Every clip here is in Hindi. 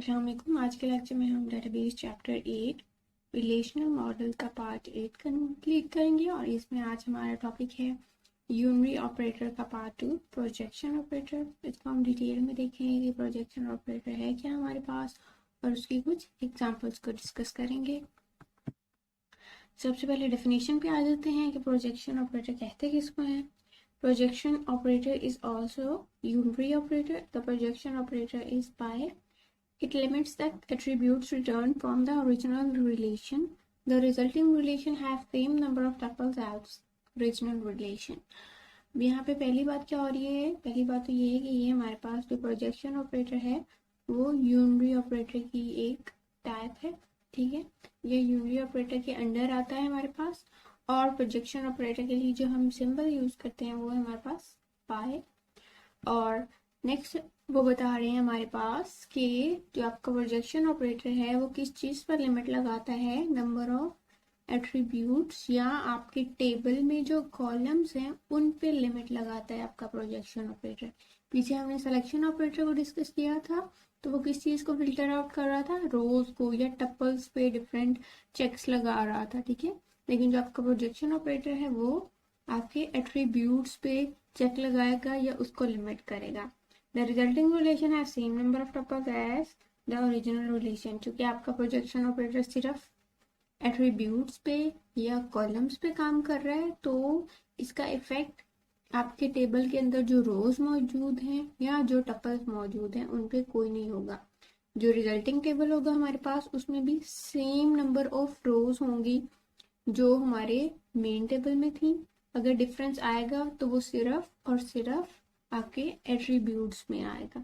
अस्सलाम वालेकुम। आज के लेक्चर में हम डेटाबेस चैप्टर 8 रिलेशनल मॉडल का पार्ट 8 कंप्लीट करेंगे और इसमें आज हमारा टॉपिक है यूनरी ऑपरेटर का पार्ट 2 प्रोजेक्शन ऑपरेटर। इसको हम डिटेल में देखेंगे कि प्रोजेक्शन ऑपरेटर है क्या हमारे पास और उसकी कुछ एग्जांपल्स को डिस्कस करेंगे। सबसे पहले डेफिनेशन पे आ जाते हैं कि प्रोजेक्शन ऑपरेटर कहते किसको हैं। Projection operator is also unary operator. The projection operator is by it limits the attributes returned from the original relation. The resulting relation have same number of tuples as original relation. यहाँ पे पहली बात क्या हो रही है? पहली बात तो ये है कि ये हमारे पास जो प्रोजेक्शन ऑपरेटर है वो यूनरी ऑपरेटर की एक टाइप है। ठीक है, ये यूनरी ऑपरेटर के अंडर आता है हमारे पास। और प्रोजेक्शन ऑपरेटर के लिए जो हम सिंबल यूज करते हैं वो है हमारे पास पाई। और नेक्स्ट वो बता रहे हैं हमारे पास कि जो आपका प्रोजेक्शन ऑपरेटर है वो किस चीज पर लिमिट लगाता है, नंबर ऑफ एट्रीब्यूट्स या आपके टेबल में जो कॉलम्स हैं उन पे लिमिट लगाता है आपका प्रोजेक्शन ऑपरेटर। पीछे हमने सिलेक्शन ऑपरेटर को डिस्कस किया था, तो वो किस चीज को फिल्टर आउट कर रहा था, रोज को या टपल्स पे डिफरेंट चेक्स लगा रहा था। ठीक है, लेकिन जो आपका प्रोजेक्शन ऑपरेटर है वो आपके एट्रीब्यूट्स पे चेक लगाएगा या उसको लिमिट करेगा। The resulting relation have same number of tuples as the original relation. क्योंकि आपका प्रोजेक्शन ऑपरेटर सिर्फ एट्रीब्यूट्स पे या कॉलम्स पे काम कर रहा है, तो इसका इफेक्ट आपके टेबल के अंदर जो रोज मौजूद हैं या जो टपल्स मौजूद हैं उन पे कोई नहीं होगा। जो रिजल्टिंग टेबल होगा हमारे पास उसमें भी सेम नंबर ऑफ रोज होंगी जो हमारे मेन टेबल में थी। अगर डिफरेंस आएगा तो वो सिर्फ और सिर्फ आपके एट्रीब्यूट्स में आएगा।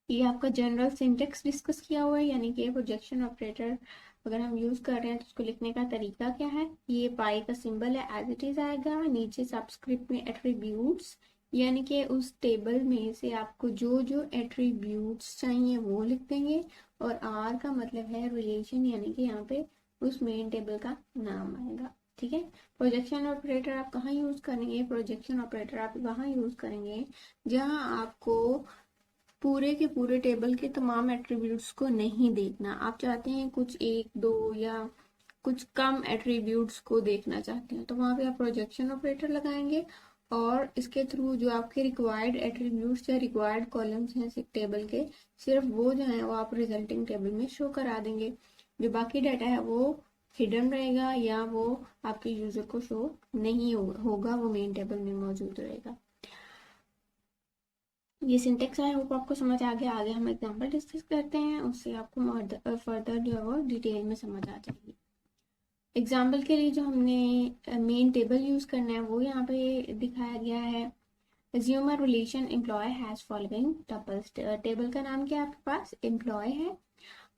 ये आपका जनरल सिंटेक्स डिस्कस किया हुआ है, यानी कि प्रोजेक्शन ऑपरेटर अगर हम यूज कर रहे हैं तो उसको लिखने का तरीका क्या है। ये पाई का सिंबल है, एज इट इज आएगा। नीचे सबस्क्रिप्ट में एट्रीब्यूट्स, यानी कि उस टेबल में से आपको जो जो एट्रीब्यूट्स चाहिए वो लिख देंगे। और आर का मतलब है रिलेशन, यानी कि यहाँ पे उस मेन टेबल का नाम आएगा। ठीक है, प्रोजेक्शन ऑपरेटर आप कहाँ यूज करेंगे? प्रोजेक्शन ऑपरेटर आप वहाँ यूज करेंगे जहाँ आपको पूरे के पूरे टेबल के तमाम एट्रीब्यूट्स को नहीं देखना। आप चाहते हैं कुछ एक दो या कुछ कम एट्रीब्यूट्स को देखना चाहते हैं, तो वहां पे आप प्रोजेक्शन ऑपरेटर लगाएंगे और इसके थ्रू जो आपके रिक्वायर्ड एट्रीब्यूट्स या रिक्वायर्ड कॉलम्स हैं टेबल के, सिर्फ वो जो है वो आप रिजल्टिंग टेबल में शो करा देंगे। जो बाकी डाटा है वो हिडन रहेगा या वो आपके यूजर को शो नहीं होगा, वो मेन टेबल में मौजूद रहेगा। ये सिंटेक्स आई होप आपको समझ आ गया। आगे हम एग्जांपल डिस्कस करते हैं, उससे आपको फर्दर जो है वो डिटेल में समझ आ जाएगी। एग्जांपल के लिए जो हमने मेन टेबल यूज करना है वो यहाँ पे दिखाया गया है। Assume a relation employee has following tuples। Table का नाम क्या है आपके पास? एम्प्लॉय है।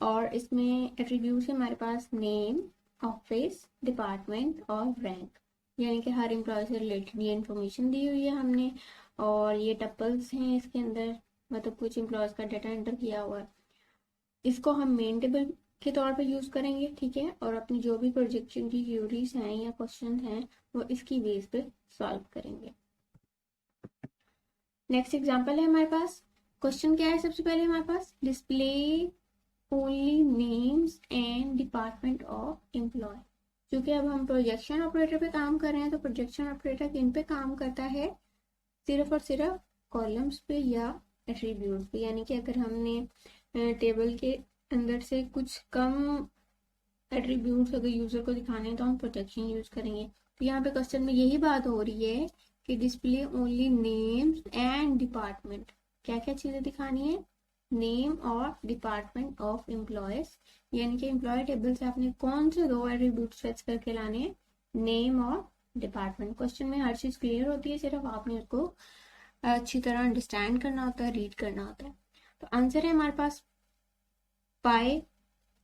और इसमें एट्रीब्यूट्स है हमारे पास नेम, ऑफिस, डिपार्टमेंट और रैंक, यानी कि हर एम्प्लॉय से रिलेटेड ये इन्फॉर्मेशन दी हुई है हमने। और ये टपल्स हैं इसके अंदर, मतलब कुछ एम्प्लॉयज का डाटा एंटर किया हुआ है। इसको हम मेन टेबल के तौर पे यूज करेंगे। ठीक है, और अपनी जो भी प्रोजेक्शन की क्यूरीज हैं या क्वेश्चन हैं वो इसकी बेस पे सॉल्व करेंगे। नेक्स्ट एग्जांपल है हमारे पास। क्वेश्चन क्या है? सबसे पहले हमारे पास display only names and department of employ. क्योंकि अब हम प्रोजेक्शन ऑपरेटर पे काम कर रहे हैं, तो प्रोजेक्शन ऑपरेटर किन पे काम करता है? सिर्फ और सिर्फ कॉलम्स पे या एट्रीब्यूट्स पे। यानी कि अगर हमने टेबल के अंदर से कुछ कम एट्रीब्यूट्स अगर यूजर को दिखाने हैं तो हम प्रोजेक्शन यूज करेंगे। तो यहाँ पे क्वेश्चन में यही बात हो रही है कि display only names and department. क्या क्या चीजें दिखानी है? नेम और डिपार्टमेंट ऑफ एम्प्लॉयज, यानी कि एम्प्लॉय टेबल से आपने कौन से दो एट्रीब्यूट्स फेच करके लाने हैं? नेम और डिपार्टमेंट। क्वेश्चन में हर चीज क्लियर होती है, सिर्फ आपने उसको अच्छी तरह अंडरस्टैंड करना होता है, रीड करना होता है। तो आंसर है हमारे पास पाई।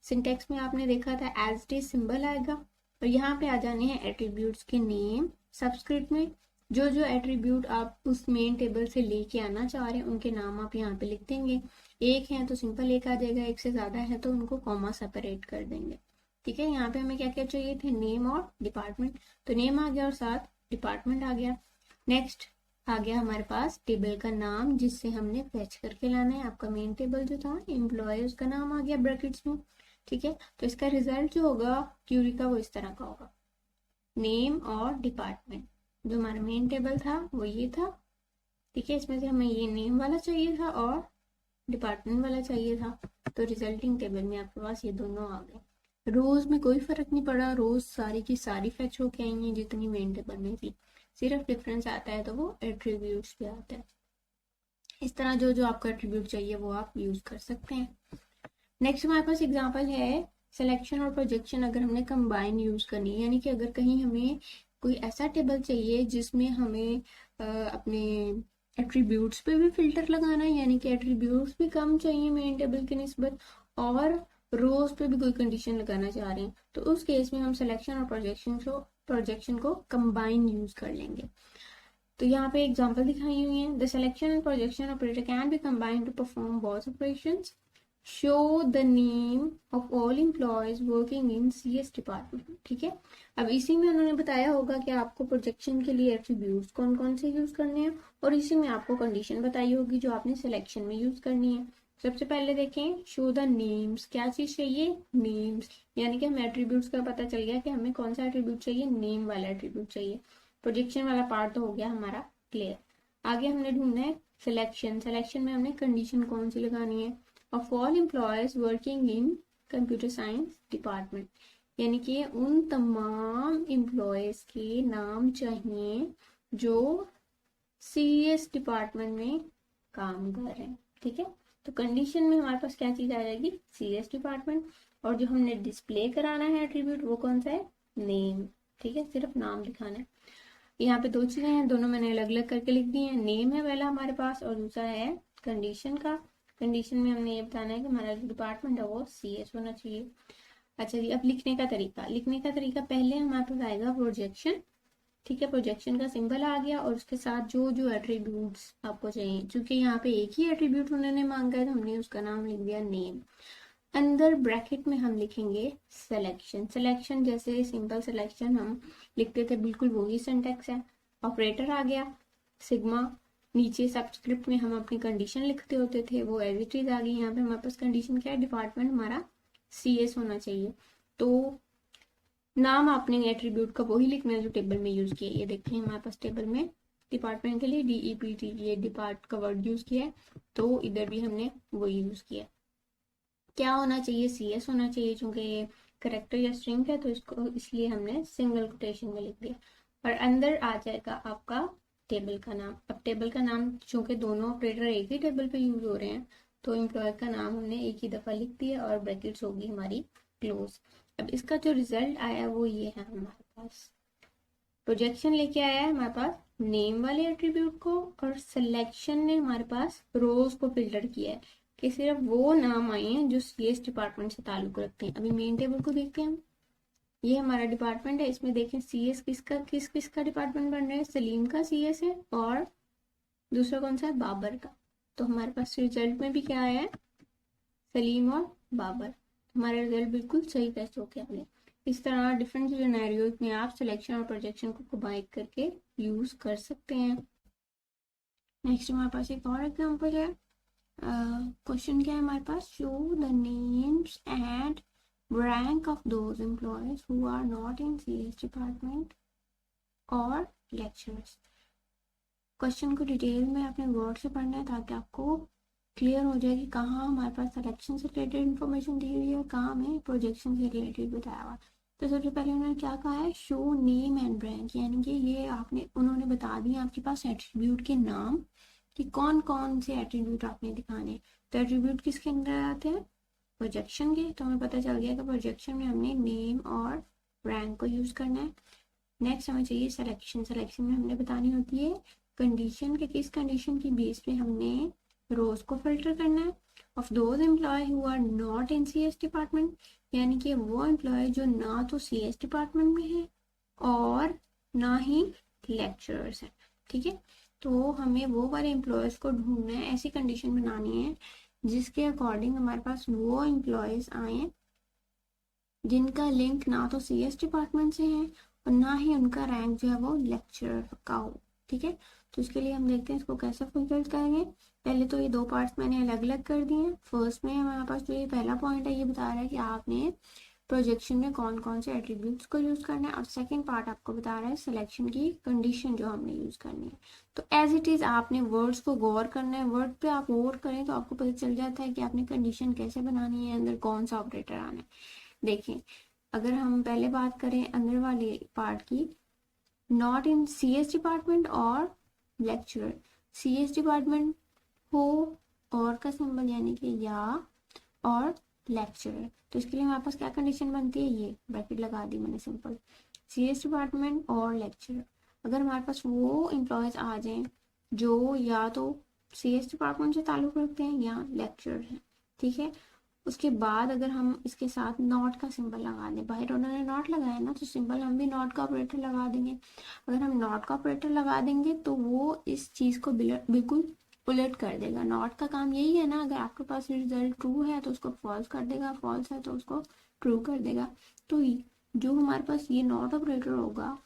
सिंटेक्स में आपने देखा था एज इट इज सिंबल आएगा और यहाँ पे आ जाने हैं एट्रीब्यूट्स के नेम। सबस्क्रिप्ट में जो जो एट्रीब्यूट आप उस मेन टेबल से लेके आना चाह रहे हैं उनके नाम आप यहाँ पे लिख देंगे। एक है तो सिंपल एक आ जाएगा, एक से ज्यादा है तो उनको कॉमा सेपरेट कर देंगे। ठीक है, यहाँ पे हमें क्या क्या चाहिए थे? नेम और डिपार्टमेंट। तो नेम आ गया और साथ डिपार्टमेंट आ गया। नेक्स्ट आ गया हमारे पास टेबल का नाम जिससे हमने फेच करके लाना है। आपका मेन टेबल जो था एम्प्लॉय, उसका नाम आ गया ब्रैकेट्स में। ठीक है, तो इसका रिजल्ट जो होगा क्यूरी का वो इस तरह का होगा, नेम और डिपार्टमेंट। जो हमारा मेन टेबल था वो ये था। ठीक है, इसमें से हमें ये नेम वाला चाहिए था और डिपार्टमेंट वाला चाहिए था। तो रिजल्टिंग टेबल में आपके पास ये दोनों आ गए। रोज में कोई फर्क नहीं पड़ा, रोज सारी की सारी फेच होके आई हैं जितनी मेन टेबल में थी। सिर्फ डिफरेंस आता है तो वो एट्रीब्यूट्स पे आता है। इस तरह जो जो आपको एट्रीब्यूट चाहिए वो आप यूज कर सकते हैं। नेक्स्ट हमारे पास एग्जांपल है सिलेक्शन और प्रोजेक्शन अगर हमने कंबाइन यूज करनी है, यानी कि अगर कहीं हमें कोई ऐसा टेबल चाहिए जिसमें हमें अपने एट्रीब्यूट्स पे भी फिल्टर लगाना है, यानी कि एट्रीब्यूट्स भी कम चाहिए मेन टेबल की निस्बत, और रोज पे भी कोई कंडीशन लगाना चाह रहे हैं, तो उस केस में हम सिलेक्शन और प्रोजेक्शन को कंबाइन यूज कर लेंगे। तो यहाँ पे एग्जांपल दिखाई हुई है। The selection and projection operator can be combined to perform both operations. Show the name of all employees working in CS department. ठीक है, अब इसी में उन्होंने बताया होगा कि आपको प्रोजेक्शन के लिए एट्रीब्यूट्स कौन कौन से यूज करने हैं, और इसी में आपको कंडीशन बताई होगी जो आपने सिलेक्शन में यूज करनी है। सबसे पहले देखें, शो द नेम्स, क्या चीज चाहिए, नेम्स, यानी कि हमें एट्रीब्यूट्स का पता चल गया कि हमें कौन सा एट्रीब्यूट चाहिए, नेम वाला एट्रीब्यूट चाहिए। प्रोजेक्शन वाला पार्ट तो हो गया हमारा क्लियर। आगे हमने ढूंढना है सिलेक्शन। सिलेक्शन में हमने कंडीशन कौन सी लगानी है, of all employees working in computer science department, यानी कि उन तमाम एम्प्लॉयज के नाम चाहिए जो सीएस डिपार्टमेंट में काम कर रहे हैं। ठीक है, तो कंडीशन में हमारे पास क्या चीज आ जाएगी, सीएस डिपार्टमेंट, और जो हमने डिस्प्ले कराना है एट्रीब्यूट वो कौन सा है, नेम। ठीक है, सिर्फ नाम दिखाना है। यहाँ पे दो चीजें हैं, दोनों मैंने अलग अलग करके लिख दी हैं। नेम है पहला हमारे पास और दूसरा है कंडीशन का। कंडीशन में हमने ये बताना है कि हमारा जो डिपार्टमेंट है वो सीएस होना चाहिए। अच्छा जी, अब लिखने का तरीका पहले हमारे पास आएगा प्रोजेक्शन। ठीक है, प्रोजेक्शन का सिंबल आ गया और उसके साथ जो जो एट्रीब्यूट्स आपको चाहिए, क्योंकि यहाँ पे एक ही एट्रीब्यूट उन्होंने मांगा है तो हमने उसका नाम लिख दिया नेम। अंदर ब्रैकेट में हम लिखेंगे सिलेक्शन जैसे सिंपल सिलेक्शन हम लिखते थे बिल्कुल वही सिंटैक्स है। ऑपरेटर आ गया सिग्मा, नीचे सबस्क्रिप्ट में हम अपनी कंडीशन लिखते होते थे वो एज इट इज आ गई। यहाँ पे हमारे पास कंडीशन क्या है, डिपार्टमेंट हमारा सीएस होना चाहिए। तो नाम आपने एट्रीब्यूट का वही लिखना है जो टेबल में यूज किया। ये देखते हैं हमारे पास टेबल में डिपार्टमेंट के लिए DEPT ये डिपार्ट का वर्ड यूज किया है, तो इधर भी हमने वही यूज किया। क्या होना चाहिए, सीएस होना चाहिए, क्योंकि ये करेक्टर या स्ट्रिंग है तो इसको इसलिए हमने सिंगल कोटेशन में लिख दिया। और अंदर आ जाएगा आपका टेबल का नाम। अब टेबल का नाम चूंकि दोनों ऑपरेटर एक ही टेबल पे यूज हो रहे हैं तो एम्प्लॉय का नाम हमने एक ही दफा लिख दिया और ब्रैकेट्स होगी हमारी क्लोज। अब इसका जो रिजल्ट आया वो ये है, हमारे पास प्रोजेक्शन लेके आया है हमारे पास नेम वाले एट्रीब्यूट को, और सिलेक्शन ने हमारे पास रोज को फिल्टर किया है कि सिर्फ वो नाम आए हैं जो सीएस डिपार्टमेंट से ताल्लुक रखते हैं। अभी मेन टेबल को देखते हैं हम। ये हमारा डिपार्टमेंट है, इसमें देखें सीएस किसका डिपार्टमेंट बन रहा है, सलीम का सीएस है और दूसरा कौन सा है, बाबर का। तो हमारे पास रिजल्ट में भी क्या आया है, सलीम और बाबर। हमारा रिजल्ट बिल्कुल सही पैच होके आने। इस तरह डिफरेंट सिनेरियोज में आप सिलेक्शन और प्रोजेक्शन को कंबाइन करके यूज कर सकते हैं। नेक्स्ट हमारे पास एक और एग्जांपल है। क्वेश्चन क्या है हमारे पास, show the names and rank of those employees who are not in CS department और लेक्चरर्स। क्वेश्चन को डिटेल में अपने वर्ड से पढ़ना है ताकि आपको क्लियर हो जाए कि कहाँ हमारे पास सिलेक्शन से रिलेटेड इन्फॉर्मेशन दी हुई है और कहाँ हमें प्रोजेक्शन से रिलेटेड बताया हुआ। तो सबसे पहले उन्होंने क्या कहा है, शो नेम एंड रैंक, यानी कि ये उन्होंने बता दिया आपके पास एट्रीब्यूट के नाम कि कौन कौन से एट्रीब्यूट आपने दिखाने। तो एट्रीब्यूट किसके अंदर आते हैं, प्रोजेक्शन के। तो हमें पता चल गया कि प्रोजेक्शन में हमने नेम और रैंक को यूज करना है। नेक्स्ट हमें चाहिए सिलेक्शन में हमने बतानी होती है कंडीशन के किस कंडीशन की बेस पे हमने रोज को फिल्टर करना है। Of those employee who are not in CS department, यानी कि वो एम्प्लॉय जो ना तो सीएस डिपार्टमेंट में है और ना ही लेक्चरर्स है। ठीक है, तो हमें वो वाले एम्प्लॉयज को ढूंढना है, ऐसी कंडीशन बनानी है जिसके अकॉर्डिंग हमारे पास वो एम्प्लॉयज आए जिनका लिंक ना तो सीएस डिपार्टमेंट से है और ना ही उनका रैंक जो है वो लेक्चरर का हो। ठीक है, तो इसके लिए हम देखते हैं इसको कैसे फुलफिल करेंगे। पहले तो ये दो पार्ट्स मैंने अलग अलग कर दिए हैं। फर्स्ट में हमारे पास जो ये पहला पॉइंट है ये बता रहा है कि आपने प्रोजेक्शन में कौन कौन से एट्रीब्यूट्स को यूज करना है, और सेकंड पार्ट आपको बता रहा है सिलेक्शन की कंडीशन जो हमने यूज करनी है। तो एज इट इज आपने वर्ड्स को गौर करना है, वर्ड पे आप गौर करें तो आपको पता चल जाता है कि आपने कंडीशन कैसे बनानी है, अंदर कौन सा ऑपरेटर आना है। देखें, अगर हम पहले बात करें अंदर वाले पार्ट की, नॉट इन CS डिपार्टमेंट और लेक्चरर। CS डिपार्टमेंट हो और का सिंबल यानी कि या, और लेक्चरर, तो इसके लिए हमारे पास क्या कंडीशन बनती है, ये ब्रैकेट लगा दी मैंने सिंपल, CS डिपार्टमेंट और लेक्चरर। अगर हमारे पास वो एम्प्लॉयज आ जाएं जो या तो CS डिपार्टमेंट से ताल्लुक रखते हैं या लेक्चरर हैं, ठीक है, उसके बाद अगर हम इसके साथ नॉट का सिंबल लगा दें, बाहर उन्होंने नॉट लगाया ना तो सिंबल हम भी नॉट का ऑपरेटर लगा देंगे। अगर हम नॉट का ऑपरेटर लगा देंगे तो वो इस चीज को बिल्कुल उलट कर देगा। नॉट का काम यही है ना, अगर आपके पास रिजल्ट ट्रू है तो उसको फॉल्स कर देगा, फॉल्स है तो उसको ट्रू कर देगा। तो जो हमारे पास ये नॉट ऑपरेटर होगा,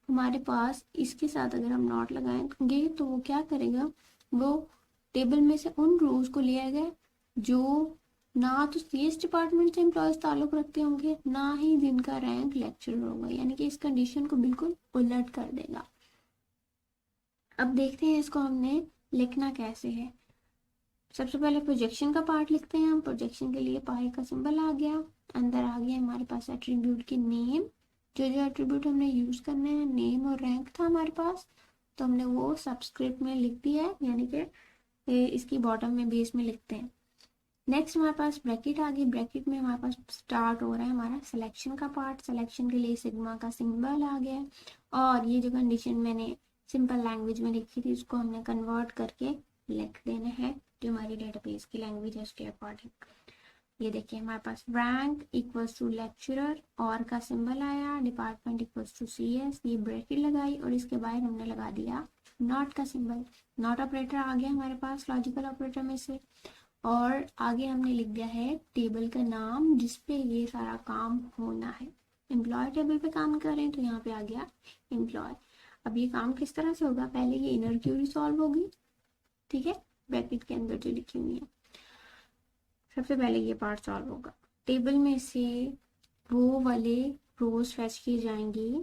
हमारे पास इसके साथ अगर हम नॉट लगाएंगे तो वो क्या करेगा, वो टेबल में से उन रोज को ले आएगा जो ना तो CS डिपार्टमेंट से एम्प्लॉयज ताल्लुक रखते होंगे, ना ही जिनका रैंक लेक्चरर होगा, यानी कि इस कंडीशन को बिल्कुल उलट कर देगा। अब देखते हैं इसको हमने लिखना कैसे है। सबसे पहले प्रोजेक्शन का पार्ट लिखते हैं हम। प्रोजेक्शन के लिए पाई का सिंबल आ गया, अंदर आ गया हमारे पास एट्रीब्यूट की नेम, जो जो एट्रीब्यूट हमने यूज करने हैं, नेम और रैंक था हमारे पास, तो हमने वो सबस्क्रिप्ट में लिख दिया है, यानी कि इसकी बॉटम में बेस में लिखते हैं। नेक्स्ट हमारे पास ब्रैकेट आ गई, ब्रैकेट में हमारे पास स्टार्ट हो रहा है हमारा सिलेक्शन का पार्ट। सिलेक्शन के लिए सिग्मा का सिंबल आ गया, और ये जो कंडीशन मैंने सिंपल लैंग्वेज में लिखी थी उसको हमने कन्वर्ट करके लिख देना है जो हमारी डेटाबेस की लैंग्वेज है उसके अकॉर्डिंग। ये देखिए हमारे पास रैंक इक्वल्स टू लेक्चरर, और का सिंबल आया, डिपार्टमेंट इक्वल्स टू CS, ये ब्रैकेट लगाई और इसके बाहर हमने लगा दिया नॉट का सिंबल। नॉट ऑपरेटर आ गया हमारे पास लॉजिकल ऑपरेटर में से, और आगे हमने लिख दिया है टेबल का नाम जिसपे ये सारा काम होना है। एम्प्लॉय टेबल पे काम कर रहे हैं तो यहाँ पे आ गया एम्प्लॉय। अब ये काम किस तरह से होगा, पहले ये इनर क्यूरी सॉल्व होगी, ठीक है, ब्रैकेट के अंदर जो लिखी हुई है, सबसे पहले ये पार्ट सॉल्व होगा। टेबल में से वो वाले रोज फेच किए जाएंगे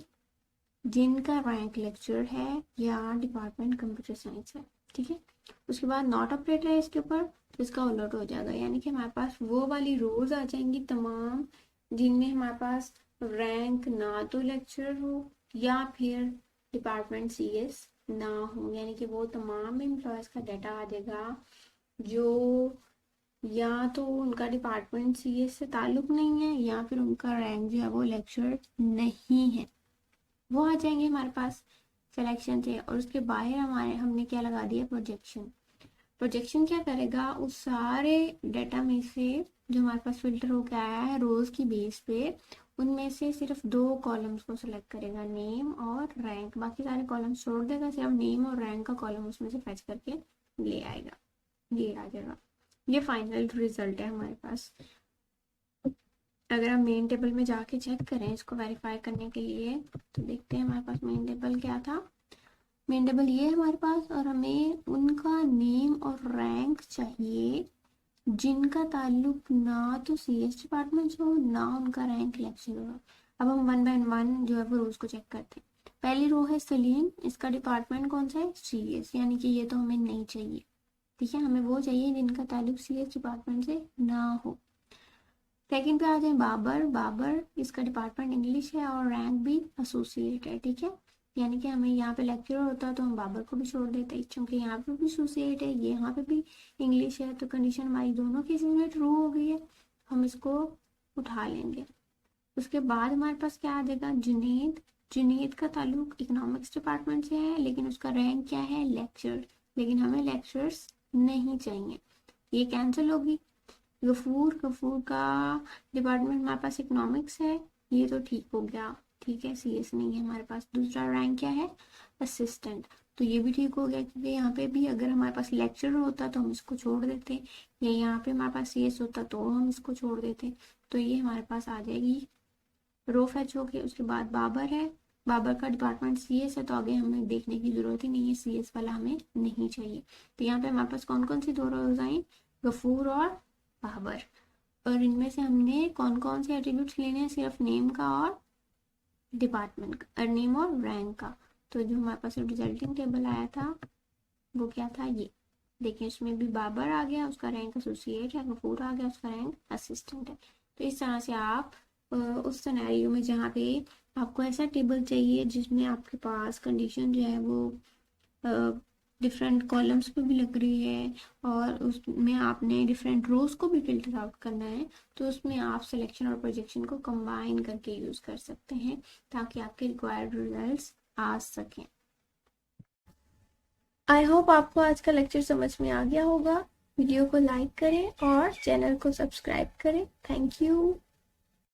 जिनका रैंक लेक्चर है या डिपार्टमेंट कंप्यूटर साइंस है, ठीक है। उसके बाद नॉट ऑपरेटर है इसके ऊपर, तो इसका उलट हो जाएगा, यानी कि हमारे पास वो वाली रोज आ जाएंगी तमाम जिनमें हमारे पास रैंक ना तो लेक्चर हो या फिर डिपार्टमेंट CS ना हो, यानी कि वो तमाम एम्प्लॉयज का डाटा आ जाएगा जो या तो उनका डिपार्टमेंट CS से ताल्लुक नहीं है या फिर उनका रैंक जो है वो लेक्चर नहीं है, वो आ जाएंगे हमारे पास सिलेक्शन से। और उसके बाहर हमने क्या लगा दिया, प्रोजेक्शन। प्रोजेक्शन क्या करेगा, उस सारे डाटा में से जो हमारे पास फिल्टर होकर आया है रोज की बेस पे, उनमें से सिर्फ 2 कॉलम्स को सिलेक्ट करेगा, नेम और रैंक, बाकी सारे कॉलम्स छोड़ देगा, सिर्फ नेम और रैंक का कॉलम उसमें से फैच करके ले आएगा, ये आ जाएगा। ये फाइनल रिजल्ट है हमारे पास। अगर हम मेन टेबल में जाके चेक करें इसको वेरीफाई करने के लिए, तो देखते हैं हमारे पास मेन टेबल क्या था। मेन टेबल ये है हमारे पास, और हमें उनका नेम और रैंक चाहिए जिनका ताल्लुक ना तो CS डिपार्टमेंट से हो ना उनका रैंक लेक्चर हो। अब हम 1 बाय 1 जो है वो रोज को चेक करते हैं। पहली रो है सलीम, इसका डिपार्टमेंट कौन सा है, CS, यानी कि ये तो हमें नहीं चाहिए, ठीक है, हमें वो चाहिए जिनका ताल्लुक CS डिपार्टमेंट से ना हो। सेकंड पे आ जाए बाबर, बाबर इसका डिपार्टमेंट इंग्लिश है और रैंक भी एसोसिएट है, ठीक है, यानी कि हमें यहाँ पे लेक्चरर होता तो हम बाबर को भी छोड़ देते, क्योंकि यहाँ पे भी एसोसिएट है, ये यहाँ पे भी इंग्लिश है, तो कंडीशन हमारी दोनों केसेस में ट्रू हो गई है, हम इसको उठा लेंगे। उसके बाद हमारे पास क्या आ जाएगा, जुनेद, जुनेद का ताल्लुक इकोनॉमिक्स डिपार्टमेंट से है लेकिन उसका रैंक क्या है, लेक्चर, लेकिन हमें लेक्चरर्स नहीं चाहिए, ये कैंसिल होगी। गफूर, गफूर का डिपार्टमेंट हमारे पास इकोनॉमिक्स है, ये तो ठीक हो गया, ठीक है, CS नहीं है हमारे पास। दूसरा रैंक क्या है, असिस्टेंट, तो ये भी ठीक हो गया, क्योंकि यहाँ पे भी अगर हमारे पास लेक्चर होता तो हम इसको छोड़ देते, या यहाँ पे हमारे पास CS होता तो हम इसको छोड़ देते, तो ये हमारे पास आ जाएगी रो फैच हो गई। उसके बाद बाबर है, बाबर का डिपार्टमेंट सीएस है, तो आगे हमें देखने की जरूरत ही नहीं है, सीएस वाला हमें नहीं चाहिए। तो यहाँ पे हमारे पास कौन कौन सी 2 रोज आई, गफूर और बाबर। और इनमें से हमने कौन कौन से एट्रीब्यूट्स लेने हैं, सिर्फ नेम का और डिपार्टमेंट का, नेम और रैंक का। तो जो हमारे पास रिजल्टिंग टेबल आया था वो क्या था, ये देखिए, इसमें भी बाबर आ गया, उसका रैंक एसोसिएट है, गफूर आ गया, उसका रैंक असिस्टेंट है। तो इस तरह से आप उस सिनेरियो में जहाँ पे आपको ऐसा टेबल चाहिए जिसमें आपके पास कंडीशन जो है वो डिफरेंट कॉलम्स पे भी लग रही है और उसमें आपने डिफरेंट रोज को भी फिल्टर आउट करना है, तो उसमें आप सिलेक्शन और प्रोजेक्शन को कंबाइन करके यूज कर सकते हैं ताकि आपके रिक्वायर्ड रिजल्ट्स आ सकें। आई होप आपको आज का लेक्चर समझ में आ गया होगा। वीडियो को लाइक करें और चैनल को सब्सक्राइब करें। Thank you.